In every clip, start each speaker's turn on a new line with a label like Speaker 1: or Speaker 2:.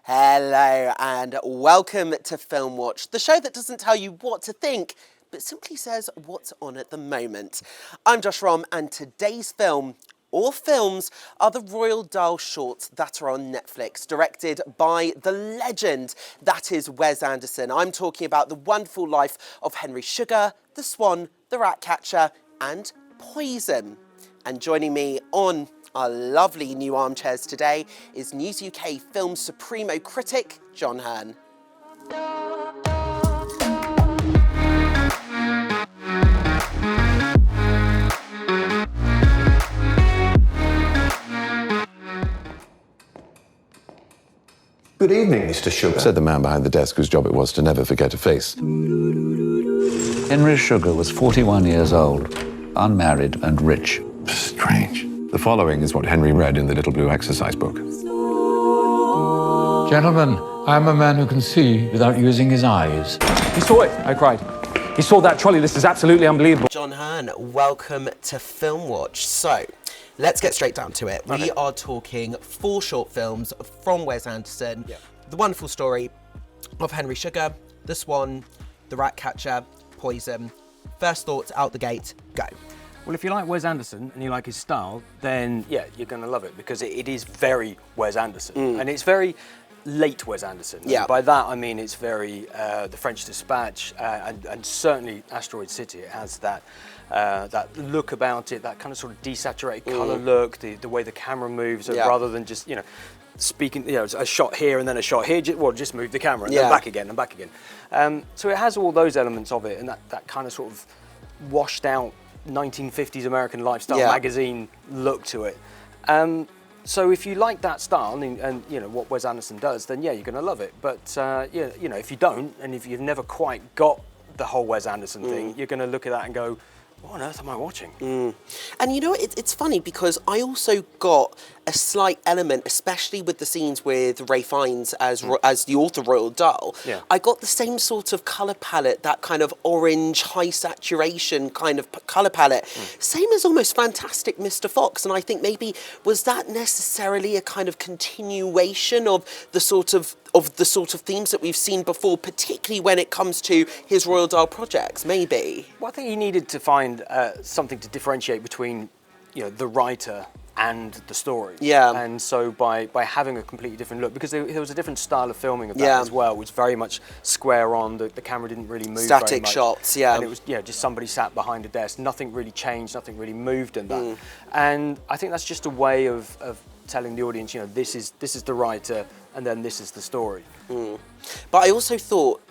Speaker 1: Hello and welcome to Film Watch, the show that doesn't tell you what to think, but simply says what's on at the moment. I'm Josh Rom, and today's film, or films, are the Roald Dahl shorts that are on Netflix, directed by the legend that is Wes Anderson. I'm talking about The Wonderful Life of Henry Sugar, The Swan, The Ratcatcher, and Poison. And joining me on our lovely new armchairs today is News UK Film Supremo critic, Jon Hurn.
Speaker 2: Good evening, Mr. Sugar, said the man behind the desk whose job it was to never forget a face.
Speaker 3: Henry Sugar was 41 years old, unmarried and rich.
Speaker 2: Strange. The following is what Henry read in the little blue exercise book.
Speaker 4: Gentlemen, I am a man who can see without using his eyes.
Speaker 5: He saw it, I cried. He saw that trolley. This is absolutely unbelievable.
Speaker 1: Jon Hurn, welcome to Film Watch. So, let's get straight down to it. Okay. We are talking 4 short films from Wes Anderson. Yep. The Wonderful Story of Henry Sugar, The Swan, The Ratcatcher, Poison. First thoughts out the gate, go.
Speaker 5: Well, if you like Wes Anderson and you like his style, then yeah, you're going to love it because it is very Wes Anderson. And it's very late Wes Anderson.
Speaker 1: Yeah.
Speaker 5: And by that I mean it's very The French Dispatch and certainly Asteroid City. It has that look about it, that kind of sort of desaturated colour look, the way the camera moves, rather than just, you know, speaking, you know, a shot here and then a shot here, just move the camera and then back again and back again. So it has all those elements of it, and that kind of sort of washed out 1950s American lifestyle magazine look to it. So if you like that style and you know what Wes Anderson does, then yeah, you're going to love it. But yeah, you know, if you don't, and if you've never quite got the whole Wes Anderson thing, you're going to look at that and go, what on earth am I watching?
Speaker 1: And you know, it's funny because I also got a slight element, especially with the scenes with Ray Fiennes as the author Roald Dahl. Yeah. I got the same sort of colour palette, that kind of orange, high saturation kind of colour palette. Same as almost Fantastic Mr. Fox. And I think maybe, was that necessarily a kind of continuation of the sort of themes that we've seen before, particularly when it comes to his Roald Dahl projects, maybe?
Speaker 5: Well, I think he needed to find something to differentiate between, you know, the writer and the story. Yeah. And so by having a completely different look, because there was a different style of filming of that as well, which very much square on, the camera didn't really move
Speaker 1: static
Speaker 5: very much.
Speaker 1: Shots,
Speaker 5: And it was, you know, just somebody sat behind a desk, nothing really changed, nothing really moved in that. And I think that's just a way of telling the audience, you know, this is the writer, and then this is the story.
Speaker 1: But I also thought,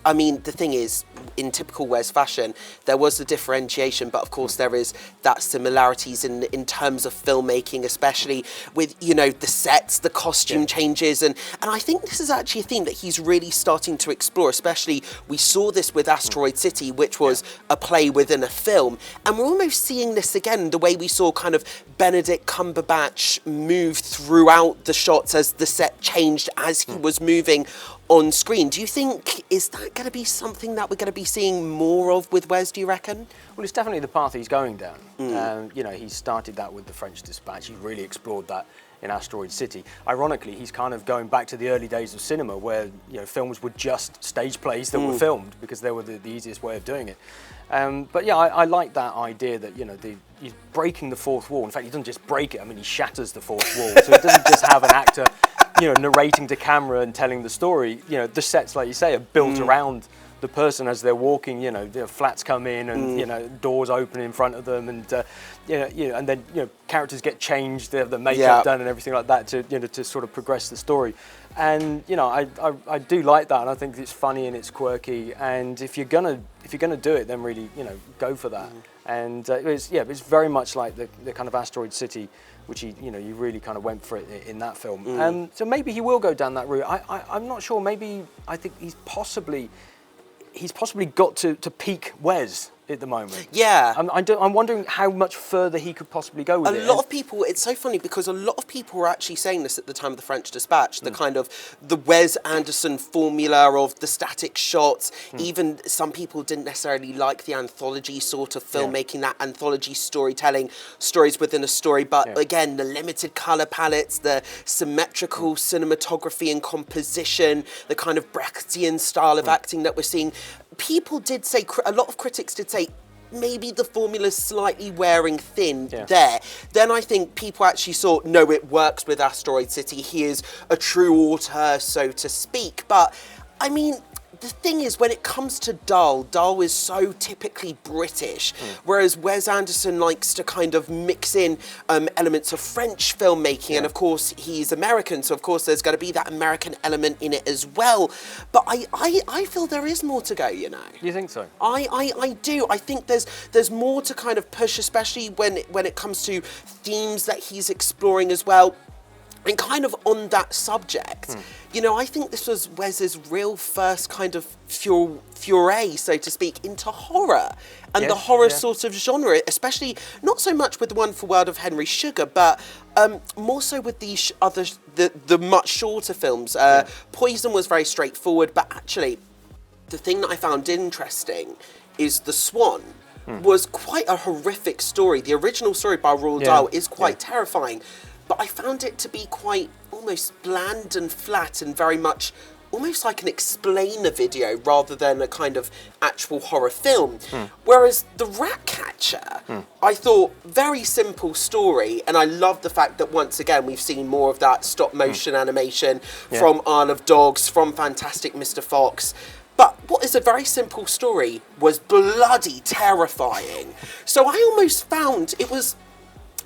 Speaker 1: I mean, the thing is, in typical Wes fashion, there was the differentiation, but of course there is that similarities in terms of filmmaking, especially with, you know, the sets, the costume changes, and I think this is actually a theme that he's really starting to explore, especially we saw this with Asteroid City, which was a play within a film, and we're almost seeing this again, the way we saw kind of Benedict Cumberbatch move throughout the shots as the set changed as he was moving on screen. Do you think, is that going to be something that we're going to be seeing more of with Wes, do you reckon?
Speaker 5: Well, it's definitely the path he's going down. You know, he started that with The French Dispatch. He really explored that in Asteroid City. Ironically, he's kind of going back to the early days of cinema where, you know, films were just stage plays that were filmed because they were the easiest way of doing it. But yeah, I like that idea that, you know, he's breaking the fourth wall. In fact, he doesn't just break it, I mean, he shatters the fourth wall. So he doesn't just have an actor, you know, narrating to camera and telling the story. You know, the sets, like you say, are built around the person as they're walking. You know, the flats come in and you know, doors open in front of them, and you know, and then, you know, characters get changed, they have the makeup done and everything like that to, you know, to sort of progress the story. And you know, I do like that, and I think it's funny and it's quirky. And if you're gonna do it, then really, you know, go for that. And it's very much like the kind of Asteroid City, which he really kind of went for it in that film. So maybe he will go down that route. I'm not sure. Maybe I think he's possibly got to peak Wes at the moment.
Speaker 1: Yeah.
Speaker 5: I'm wondering how much further he could possibly go with it.
Speaker 1: A lot of people, it's so funny because a lot of people were actually saying this at the time of the French Dispatch, the kind of the Wes Anderson formula of the static shots. Even some people didn't necessarily like the anthology sort of filmmaking, that anthology storytelling, stories within a story. But again, the limited colour palettes, the symmetrical cinematography and composition, the kind of Brechtian style of acting that we're seeing. People did say, a lot of critics did say, maybe the formula's slightly wearing thin there. Then I think people actually saw, no, it works with Asteroid City. He is a true auteur, so to speak. But, I mean, the thing is, when it comes to Dahl is so typically British, whereas Wes Anderson likes to kind of mix in elements of French filmmaking, and of course he's American, so of course there's going to be that American element in it as well. But I feel there is more to go, you know.
Speaker 5: You think so?
Speaker 1: I do. I think there's more to kind of push, especially when it comes to themes that he's exploring as well. And kind of on that subject, you know, I think this was Wes's real first kind of foray, so to speak, into horror and the horror sort of genre, especially not so much with The Wonderful World of Henry Sugar, but more so with the much shorter films. Poison was very straightforward, but actually, the thing that I found interesting is The Swan was quite a horrific story. The original story by Roald Dahl is quite terrifying. But I found it to be quite almost bland and flat and very much almost like an explainer video rather than a kind of actual horror film. Whereas The Ratcatcher, I thought, very simple story, and I love the fact that once again we've seen more of that stop motion animation from Isle of Dogs, from Fantastic Mr. Fox. But what is a very simple story was bloody terrifying. So I almost found it was,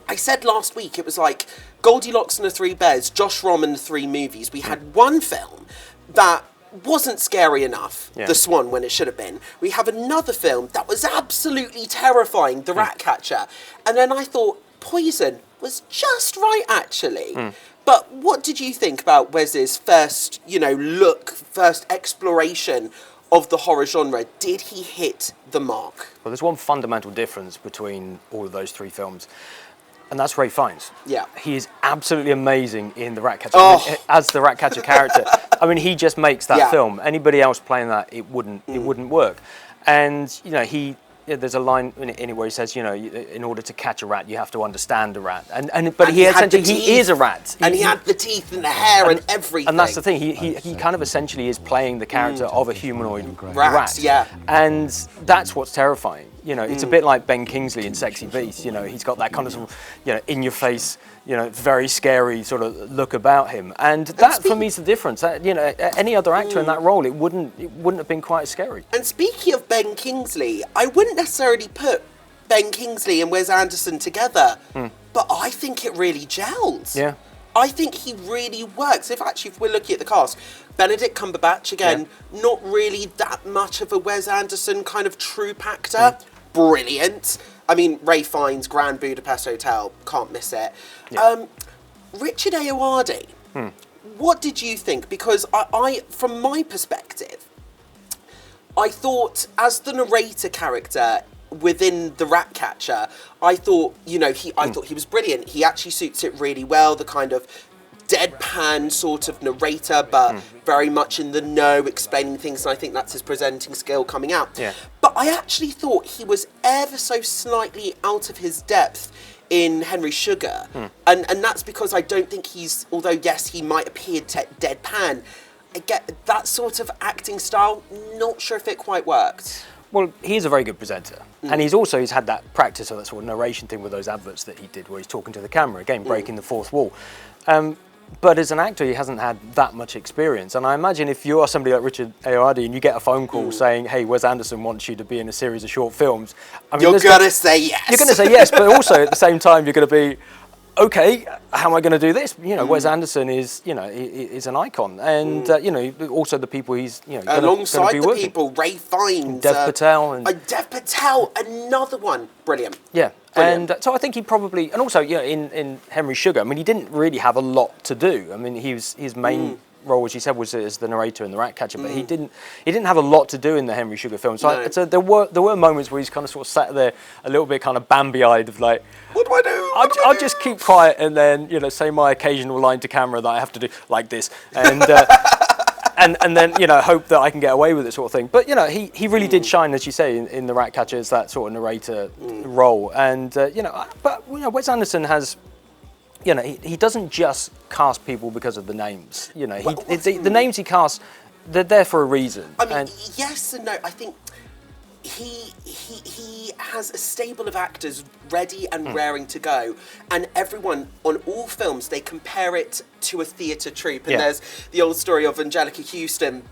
Speaker 1: I said last week, it was like Goldilocks and the Three Bears, Josh Rom and the Three Movies. We had one film that wasn't scary enough, The Swan, when it should have been. We have another film that was absolutely terrifying, The Ratcatcher. And then I thought Poison was just right, actually. But what did you think about Wes's first, first exploration of the horror genre? Did he hit the mark?
Speaker 5: Well, there's one fundamental difference between all of those three films, and that's Ralph Fiennes. Yeah. He is absolutely amazing in The Ratcatcher. I mean, as the Ratcatcher character. I mean, he just makes that film. Anybody else playing that, it wouldn't work. And, there's a line in it where he says, in order to catch a rat, you have to understand a rat. But he is a rat.
Speaker 1: And he had the teeth and the hair and everything.
Speaker 5: And that's the thing. He kind of essentially is playing the character of a humanoid rat. And that's what's terrifying. It's a bit like Ben Kingsley in Sexy Beast. He's got that kind of, in-your-face, very scary sort of look about him. And that, for me, is the difference. Any other actor in that role, it wouldn't have been quite as scary.
Speaker 1: And speaking of Ben Kingsley, I wouldn't necessarily put Ben Kingsley and Wes Anderson together, but I think it really gels. Yeah. I think he really works. If we're looking at the cast, Benedict Cumberbatch, again, not really that much of a Wes Anderson kind of troupe actor. Brilliant. I mean, Ralph Fiennes, Grand Budapest Hotel, can't miss it. Yeah. Richard Ayoade, what did you think? Because I, from my perspective, I thought as the narrator character within The Ratcatcher, I thought, I thought he was brilliant. He actually suits it really well, the kind of deadpan sort of narrator, but very much in the know, explaining things, and I think that's his presenting skill coming out. Yeah. But I actually thought he was ever so slightly out of his depth in Henry Sugar, and that's because I don't think although yes, he might appear deadpan, I get that sort of acting style, not sure if it quite worked.
Speaker 5: Well, he's a very good presenter. And he's had that practice of that sort of narration thing with those adverts that he did where he's talking to the camera, again, breaking the fourth wall. But as an actor, he hasn't had that much experience. And I imagine if you are somebody like Richard Ayoade and you get a phone call saying, hey, Wes Anderson wants you to be in a series of short films. I mean,
Speaker 1: you're going to say yes.
Speaker 5: You're going to say yes, but also at the same time, you're going to be, okay, how am I going to do this? Wes Anderson is, is an icon. And, also the people he's,
Speaker 1: alongside
Speaker 5: be
Speaker 1: the
Speaker 5: working.
Speaker 1: people, Ralph Fiennes.
Speaker 5: Dev Patel.
Speaker 1: Dev Patel, another one. Brilliant.
Speaker 5: Yeah. Brilliant. And so I think he probably, and also, in Henry Sugar, I mean, he didn't really have a lot to do. I mean, his main role, as you said, was as the narrator in The Ratcatcher, but he didn't have a lot to do in the Henry Sugar film. So, so there were moments where he's kind of sort of sat there a little bit kind of Bambi-eyed of like,
Speaker 1: what do I do?
Speaker 5: I'll just keep quiet and then, you know, say my occasional line to camera that I have to do like this, and and then, you know, hope that I can get away with it, sort of thing. But, you know, he really did shine, as you say, in The Ratcatcher as that sort of narrator role. And you know, but you know, Wes Anderson has, you know, he doesn't just cast people because of the names. You know, the names he casts, they're there for a reason.
Speaker 1: I mean, yes and no. I think he has a stable of actors ready and raring to go, and everyone on all films, they compare it to a theatre troupe. And there's the old story of Angelica Houston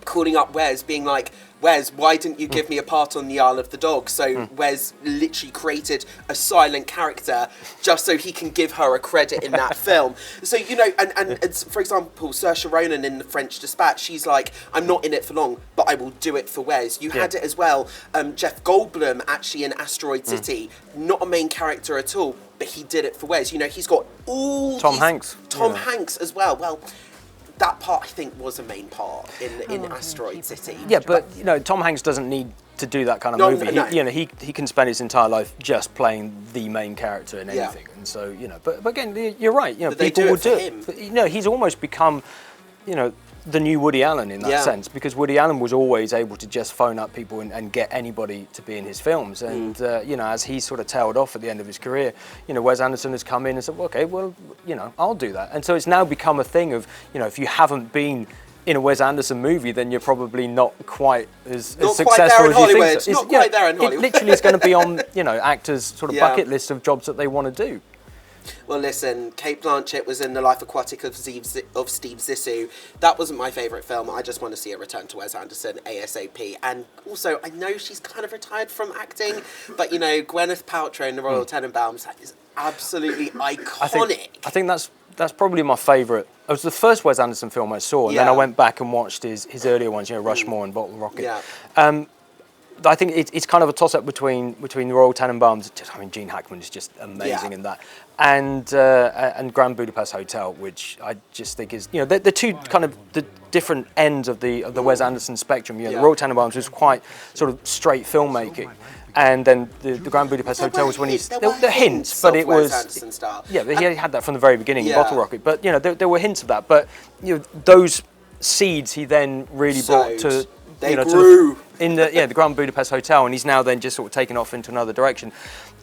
Speaker 1: calling up Wes, being like, Wes, why didn't you give me a part on the Isle of the Dog? So Wes literally created a silent character just so he can give her a credit in that film. So, you know, and it's, for example, Saoirse Ronan in The French Dispatch, she's like, I'm not in it for long, but I will do it for Wes. You had it as well. Jeff Goldblum, actually, in Asteroid City, not a main character at all, but he did it for Wes. You know, he's got all
Speaker 5: Tom Hanks
Speaker 1: as well. Well, that part, I think, was a main part in Asteroid City.
Speaker 5: Yeah, but, you know, Tom Hanks doesn't need to do that kind of movie.
Speaker 1: No.
Speaker 5: You know, he can spend his entire life just playing the main character in anything. And so, you know, but again, you're right. You know,
Speaker 1: but
Speaker 5: people would do
Speaker 1: him.
Speaker 5: it. But, you know, he's almost become, you know, the new Woody Allen in that sense, because Woody Allen was always able to just phone up people and get anybody to be in his films. And, you know, as he sort of tailed off at the end of his career, you know, Wes Anderson has come in and said, well, okay, well, you know, I'll do that. And so it's now become a thing of, you know, if you haven't been in a Wes Anderson movie, then you're probably not quite as successful as you think. So.
Speaker 1: Not quite there in Hollywood.
Speaker 5: It literally is going to be on, you know, actors' sort of bucket list of jobs that they want to do.
Speaker 1: Well, listen, Kate Blanchett was in The Life Aquatic of Steve Zissou. That wasn't my favourite film. I just want to see a return to Wes Anderson ASAP. And also, I know she's kind of retired from acting, but, you know, Gwyneth Paltrow in The Royal Tenenbaums, that is absolutely iconic.
Speaker 5: I think that's probably my favourite. It was the first Wes Anderson film I saw, and then I went back and watched his earlier ones, you know, Rushmore and Bottle Rocket.
Speaker 1: Yeah.
Speaker 5: I think it's kind of a toss-up between the Royal Tenenbaums. I mean, Gene Hackman is just amazing in that, and Grand Budapest Hotel, which I just think is, you know, they're two kind of the different ends of the Wes Anderson spectrum. You know, the Royal Tenenbaums was quite sort of straight filmmaking, and then the Grand Budapest Hotel was when there were hints, but it was but he had that from the very beginning, Bottle Rocket. But you know, there were hints of that, but you know, those seeds he then really brought to.
Speaker 1: They grew
Speaker 5: in the Grand Budapest Hotel, and he's now then just sort of taken off into another direction.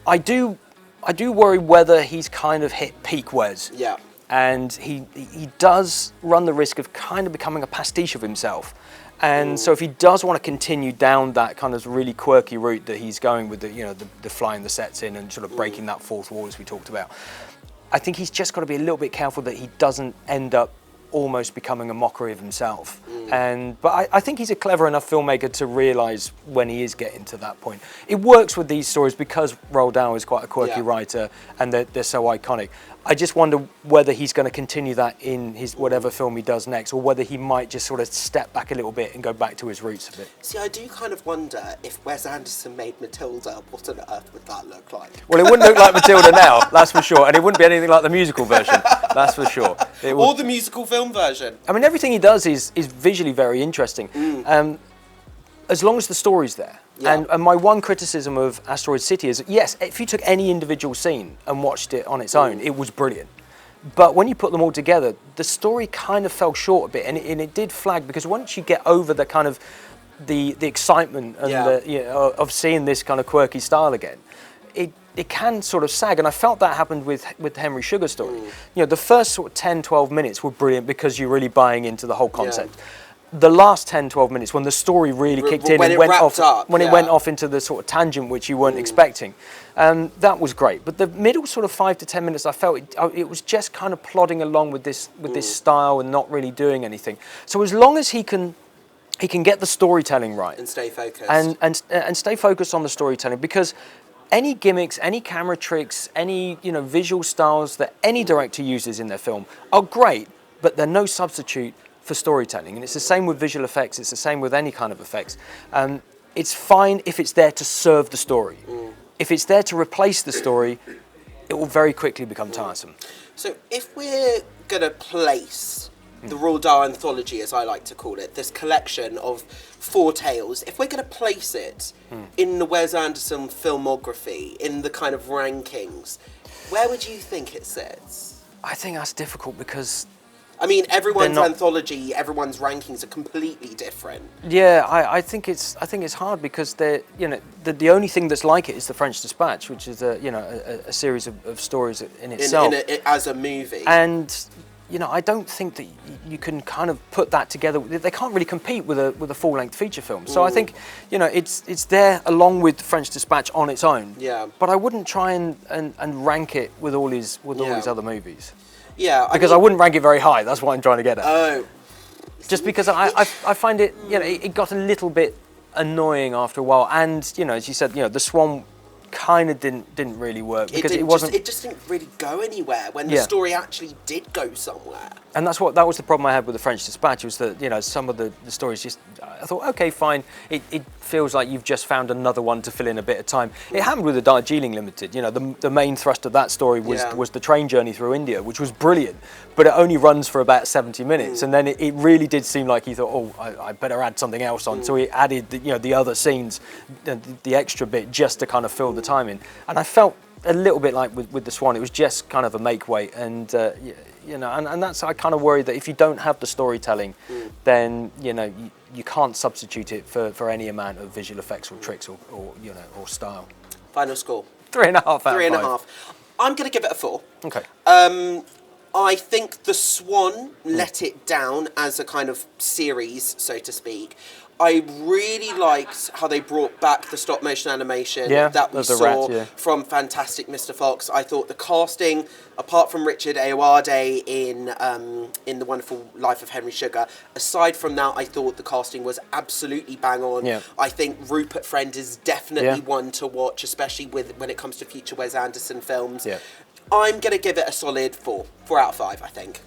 Speaker 5: I do worry whether he's kind of hit peak Wes.
Speaker 1: Yeah.
Speaker 5: And he does run the risk of kind of becoming a pastiche of himself. And so if he does want to continue down that kind of really quirky route that he's going with, the flying the sets in and sort of breaking that fourth wall as we talked about, I think he's just got to be a little bit careful that he doesn't end up almost becoming a mockery of himself. But I think he's a clever enough filmmaker to realise when he is getting to that point. It works with these stories because Roald Dahl is quite a quirky writer and they're so iconic. I just wonder whether he's going to continue that in his whatever film he does next, or whether he might just sort of step back a little bit and go back to his roots a bit.
Speaker 1: See, I do kind of wonder if Wes Anderson made Matilda, what on earth would that look like?
Speaker 5: Well, it wouldn't look like Matilda now, that's for sure, and it wouldn't be anything like the musical version, that's for sure.
Speaker 1: Or the musical film version.
Speaker 5: I mean, everything he does is visually very interesting, as long as the story's there. Yeah. And my one criticism of Asteroid City is, yes, if you took any individual scene and watched it on its own, it was brilliant. But when you put them all together, the story kind of fell short a bit, and it did flag, because once you get over the kind of the excitement and of seeing this kind of quirky style again, it can sort of sag, and I felt that happened with the Henry Sugar story. You know, the first sort of 10, 12 minutes were brilliant because you're really buying into the whole concept. The last 10, 12 minutes, when the story really kicked in and went off into the sort of tangent which you weren't expecting, that was great. But the middle sort of 5 to 10 minutes, I felt it was just kind of plodding along with this style and not really doing anything. So as long as he can get the storytelling right
Speaker 1: and stay focused
Speaker 5: and stay focused on the storytelling, because any gimmicks, any camera tricks, any visual styles that any director uses in their film are great, but they're no substitute for storytelling. And it's the same with visual effects, it's the same with any kind of effects. It's fine if it's there to serve the story. If it's there to replace the story, it will very quickly become tiresome.
Speaker 1: So if we're going to place the Roald Dahl anthology, as I like to call it, this collection of 4 tales, if we're going to place it in the Wes Anderson filmography, in the kind of rankings, where would you think it sits?
Speaker 5: I think that's difficult because...
Speaker 1: I mean, everyone's anthology, everyone's rankings are completely different.
Speaker 5: Yeah, I think it's hard because the only thing that's like it is the French Dispatch, which is a series of stories in itself
Speaker 1: as a movie.
Speaker 5: And I don't think that you can kind of put that together. They can't really compete with a full-length feature film. So I think it's there along with the French Dispatch on its own.
Speaker 1: Yeah.
Speaker 5: But I wouldn't try and rank it with all his other movies.
Speaker 1: Yeah,
Speaker 5: because I wouldn't rank it very high. That's what I'm trying to get at.
Speaker 1: Oh.
Speaker 5: Just because I find it, it got a little bit annoying after a while. And, as you said, the Swan kind of didn't really work because it wasn't...
Speaker 1: It just didn't really go anywhere when the story actually did go somewhere.
Speaker 5: And that was the problem I had with the French Dispatch, was that, some of the stories just... I thought, okay, fine. It feels like you've just found another one to fill in a bit of time. It happened with the Darjeeling Limited. The main thrust of that story was the train journey through India, which was brilliant, but it only runs for about 70 minutes. And then it really did seem like he thought, oh, I better add something else on. So he added the other scenes, the extra bit, just to kind of fill the time in. And I felt a little bit like with the Swan, it was just kind of a make weight, and and that's, I kind of worry that if you don't have the storytelling, then you can't substitute it for any amount of visual effects or tricks or style.
Speaker 1: Final score.
Speaker 5: 3.5 out of 5.
Speaker 1: 3.5. I'm going to give it a 4.
Speaker 5: Okay.
Speaker 1: I think the Swan let it down as a kind of series, so to speak. I really liked how they brought back the stop motion animation that we saw from Fantastic Mr. Fox. I thought the casting, apart from Richard Ayoade in The Wonderful Life of Henry Sugar, aside from that, I thought the casting was absolutely bang on. Yeah. I think Rupert Friend is definitely one to watch, especially when it comes to future Wes Anderson films. Yeah. I'm going to give it a solid 4 out of 5, I think.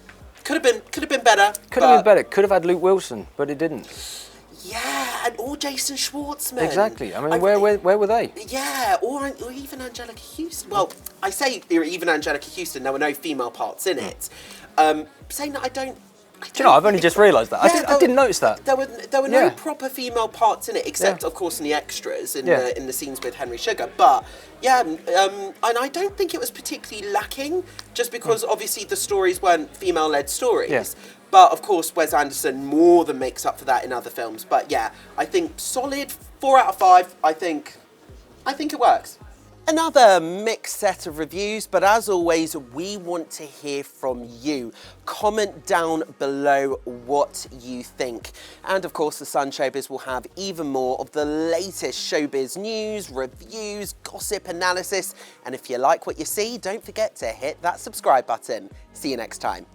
Speaker 1: Could have been better.
Speaker 5: Could have been better. Could have had Luke Wilson, but it didn't.
Speaker 1: Yeah, or Jason Schwartzman.
Speaker 5: Exactly. I mean, where were they?
Speaker 1: Yeah, or even Angelica Houston. Well, I say even Angelica Houston, there were no female parts in it. Saying that, Do
Speaker 5: you know, I've only just realised that. Yeah, I didn't notice that.
Speaker 1: There were no proper female parts in it, except, of course, in the extras, in the scenes with Henry Sugar. But, and I don't think it was particularly lacking, just because, obviously, the stories weren't female-led stories. Yeah. But, of course, Wes Anderson more than makes up for that in other films. But, yeah, I think solid 4 out of 5. I think it works. Another mixed set of reviews, but as always, we want to hear from you. Comment down below what you think. And of course, the Sun Showbiz will have even more of the latest showbiz news, reviews, gossip, analysis. And if you like what you see, don't forget to hit that subscribe button. See you next time.